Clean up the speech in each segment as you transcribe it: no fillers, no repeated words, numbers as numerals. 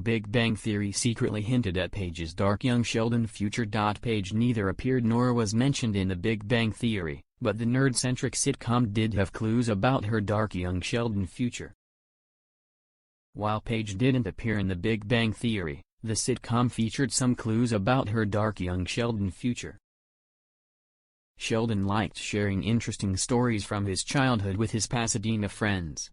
Big Bang Theory secretly hinted at Paige's dark young Sheldon future. Paige neither appeared nor was mentioned in The Big Bang Theory, but the nerd-centric sitcom did have clues about her dark young Sheldon future. While Paige didn't appear in The Big Bang Theory, the sitcom featured some clues about her dark young Sheldon future. Sheldon liked sharing interesting stories from his childhood with his Pasadena friends.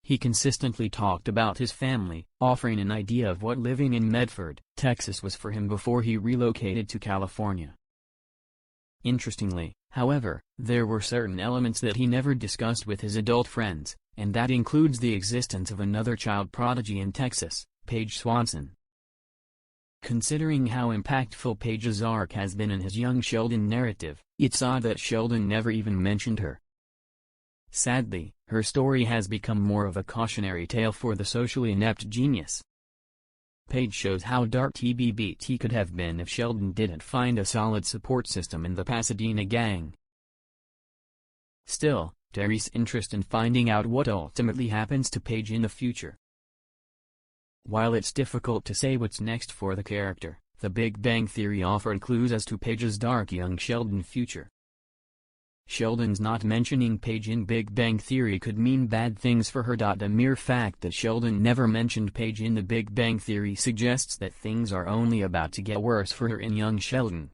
He consistently talked about his family, offering an idea of what living in Medford, Texas was for him before he relocated to California. Interestingly, however, there were certain elements that he never discussed with his adult friends, and that includes the existence of another child prodigy in Texas, Paige Swanson. Considering how impactful Paige's arc has been in his young Sheldon narrative, it's odd that Sheldon never even mentioned her. Sadly, her story has become more of a cautionary tale for the socially inept genius. Paige shows how dark TBBT could have been if Sheldon didn't find a solid support system in the Pasadena gang. Still, Terry's interest in finding out what ultimately happens to Paige in the future. While it's difficult to say what's next for the character, The Big Bang Theory offered clues as to Paige's dark young Sheldon future. Sheldon's not mentioning Paige in Big Bang Theory could mean bad things for her. The mere fact that Sheldon never mentioned Paige in The Big Bang Theory suggests that things are only about to get worse for her in young Sheldon.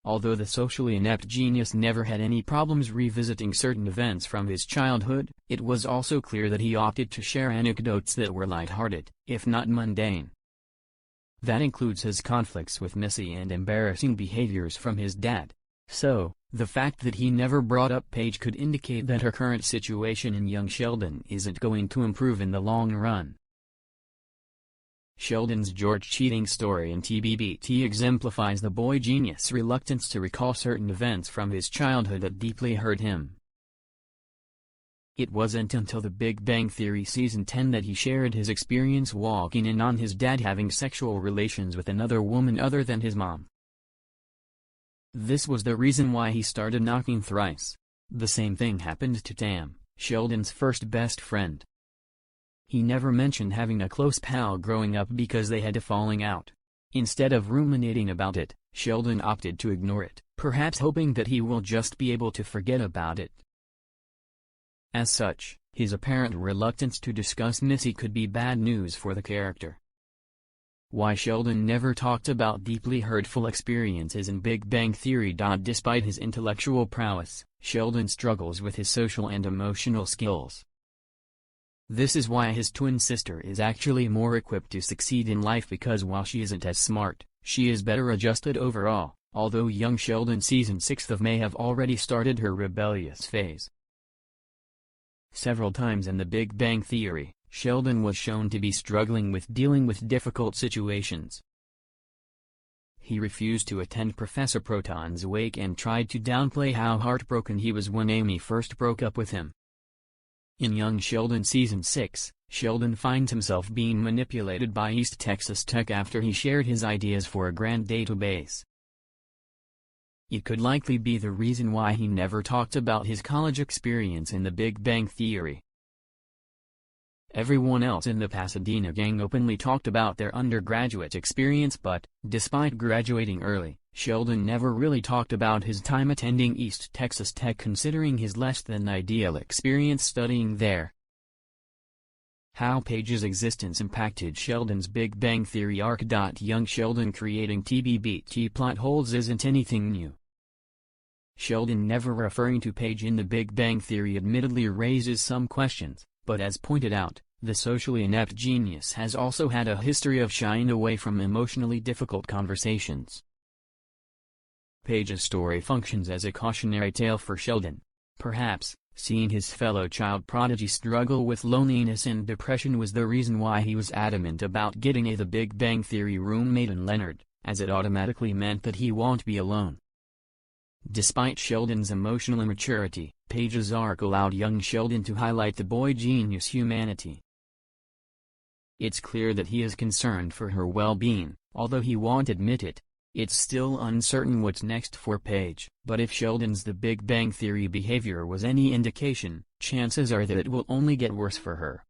Although the socially inept genius never had any problems revisiting certain events from his childhood, it was also clear that he opted to share anecdotes that were lighthearted, if not mundane. That includes his conflicts with Missy and embarrassing behaviors from his dad. So, the fact that he never brought up Paige could indicate that her current situation in young Sheldon isn't going to improve in the long run. Sheldon's George cheating story in TBBT exemplifies the boy genius' reluctance to recall certain events from his childhood that deeply hurt him. It wasn't until The Big Bang Theory Season 10 that he shared his experience walking in on his dad having sexual relations with another woman other than his mom. This was the reason why he started knocking thrice. The same thing happened to Tam, Sheldon's first best friend. He never mentioned having a close pal growing up because they had a falling out. Instead of ruminating about it, Sheldon opted to ignore it, perhaps hoping that he will just be able to forget about it. As such, his apparent reluctance to discuss Missy could be bad news for the character. Why Sheldon never talked about deeply hurtful experiences in Big Bang Theory. Despite his intellectual prowess, Sheldon struggles with his social and emotional skills. This is why his twin sister is actually more equipped to succeed in life, because while she isn't as smart, she is better adjusted overall, although young Sheldon Season 6 may have already started her rebellious phase. Several times in The Big Bang Theory, Sheldon was shown to be struggling with dealing with difficult situations. He refused to attend Professor Proton's wake and tried to downplay how heartbroken he was when Amy first broke up with him. In young Sheldon Season 6, Sheldon finds himself being manipulated by East Texas Tech after he shared his ideas for a grand database. It could likely be the reason why he never talked about his college experience in The Big Bang Theory. Everyone else in the Pasadena gang openly talked about their undergraduate experience, but, despite graduating early, Sheldon never really talked about his time attending East Texas Tech, considering his less-than-ideal experience studying there. How Paige's existence impacted Sheldon's Big Bang Theory arc. Young Sheldon creating TBBT plot holes isn't anything new. Sheldon never referring to Paige in The Big Bang Theory admittedly raises some questions, but as pointed out, the socially inept genius has also had a history of shying away from emotionally difficult conversations. Paige's story functions as a cautionary tale for Sheldon. Perhaps, seeing his fellow child prodigy struggle with loneliness and depression was the reason why he was adamant about getting a The Big Bang Theory roommate in Leonard, as it automatically meant that he won't be alone. Despite Sheldon's emotional immaturity, Paige's arc allowed young Sheldon to highlight the boy genius' humanity. It's clear that he is concerned for her well-being, although he won't admit it. It's still uncertain what's next for Paige, but if Sheldon's The Big Bang Theory behavior was any indication, chances are that it will only get worse for her.